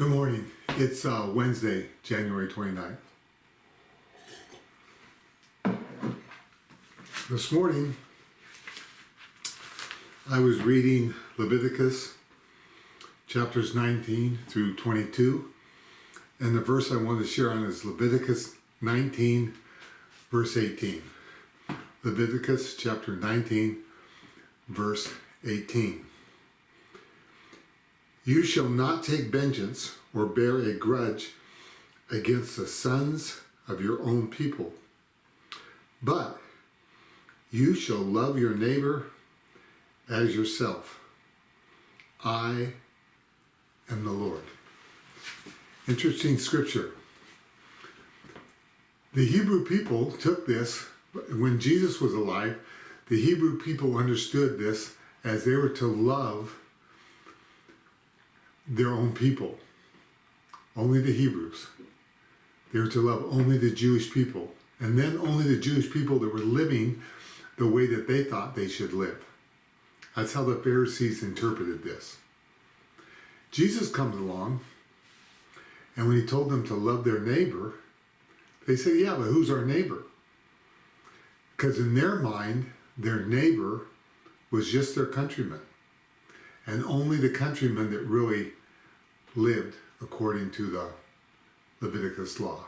Good morning. It's Wednesday, January 29th. This morning, I was reading Leviticus chapters 19 through 22, and the verse I want to share on is Leviticus 19, verse 18. Leviticus chapter 19, verse 18. You shall not take vengeance or bear a grudge against the sons of your own people, but you shall love your neighbor as yourself. I am the Lord. Interesting scripture. The Hebrew people took this, when Jesus was alive, the Hebrew people understood this as they were to love their own people, only the Hebrews. They were to love only the Jewish people, and then only the Jewish people that were living the way that they thought they should live. That's how the Pharisees interpreted this. Jesus comes along, and when he told them to love their neighbor, they said, yeah, but who's our neighbor? Because in their mind, their neighbor was just their countryman, and only the countrymen that really lived according to the Leviticus law,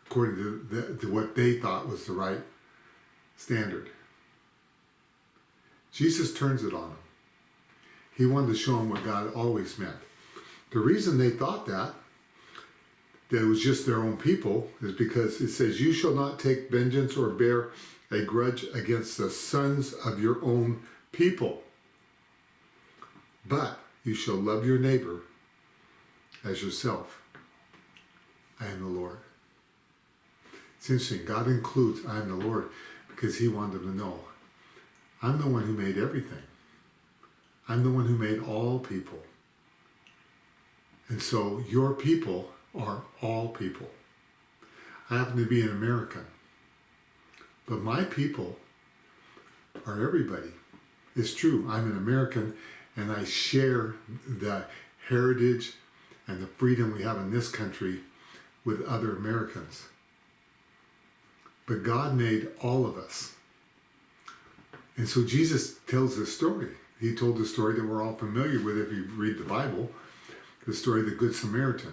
according to what they thought was the right standard. Jesus turns it on them. He wanted to show them what God always meant. The reason they thought that it was just their own people is because it says, you shall not take vengeance or bear a grudge against the sons of your own people, but you shall love your neighbor as yourself. I am the Lord. It's interesting. God includes I am the Lord because he wanted them to know I'm the one who made everything. I'm the one who made all people. And so your people are all people. I happen to be an American, but my people are everybody. It's true. I'm an American and I share the heritage and the freedom we have in this country with other Americans. But God made all of us. And so Jesus tells this story. He told the story that we're all familiar with if you read the Bible, the story of the Good Samaritan,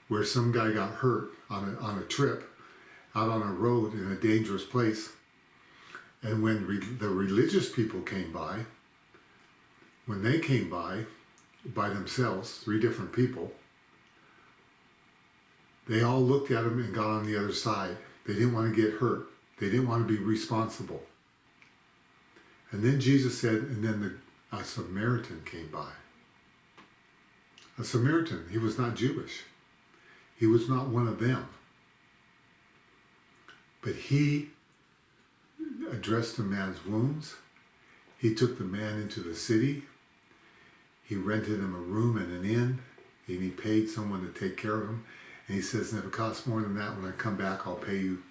where some guy got hurt on a trip out on a road in a dangerous place. And when the religious people came by, when they came by themselves, 3 different people, they all looked at him and got on the other side. They didn't want to get hurt. They didn't want to be responsible. And then Jesus said, and then a Samaritan came by. A Samaritan. He was not Jewish. He was not one of them. But he addressed the man's wounds. He took the man into the city. He rented him a room in an inn, and he paid someone to take care of him. And he says, and if it costs more than that, when I come back, I'll pay you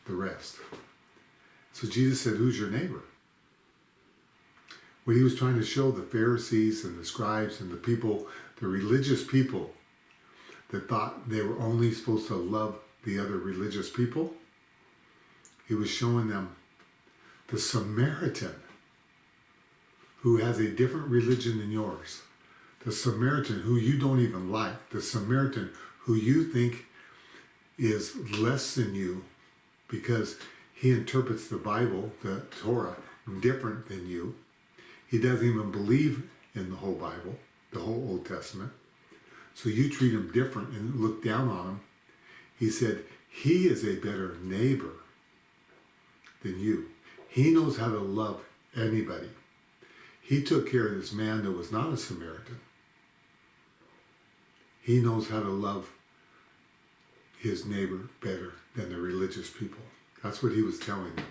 the rest. So Jesus said, who's your neighbor? What he was trying to show the Pharisees and the scribes and the people, the religious people that thought they were only supposed to love the other religious people, he was showing them the Samaritan who has a different religion than yours, the Samaritan who you don't even like, the Samaritan who you think is less than you because he interprets the Bible, the Torah, different than you. He doesn't even believe in the whole Bible, the whole Old Testament. So you treat him different and look down on him. He said, he is a better neighbor than you. He knows how to love anybody. He took care of this man that was not a Samaritan. He knows how to love his neighbor better than the religious people. That's what he was telling them.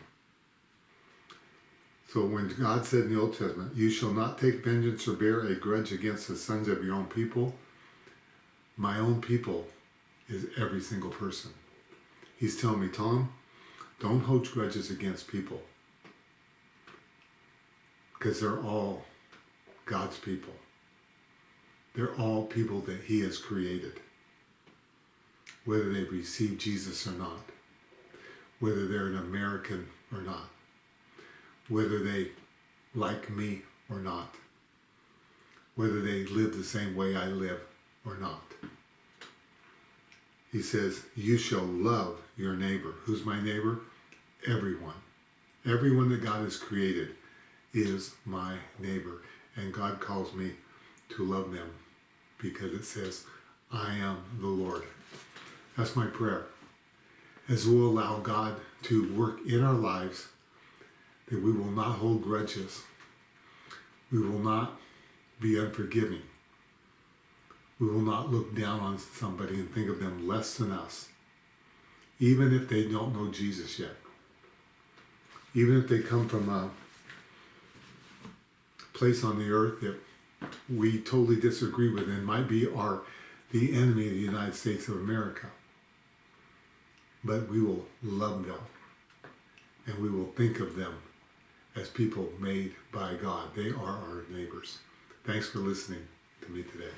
So when God said in the Old Testament, you shall not take vengeance or bear a grudge against the sons of your own people, my own people is every single person. He's telling me, Thom, don't hold grudges against people because they're all God's people. They're all people that he has created. Whether they've received Jesus or not. Whether they're an American or not. Whether they like me or not. Whether they live the same way I live or not. He says, you shall love your neighbor. Who's my neighbor? Everyone. Everyone that God has created is my neighbor. And God calls me to love them because it says, I am the Lord. That's my prayer. As we'll allow God to work in our lives, that we will not hold grudges. We will not be unforgiving. We will not look down on somebody and think of them less than us, even if they don't know Jesus yet. Even if they come from a place on the earth that we totally disagree with and might be the enemy of the United States of America. But we will love them, and we will think of them as people made by God. They are our neighbors. Thanks for listening to me today.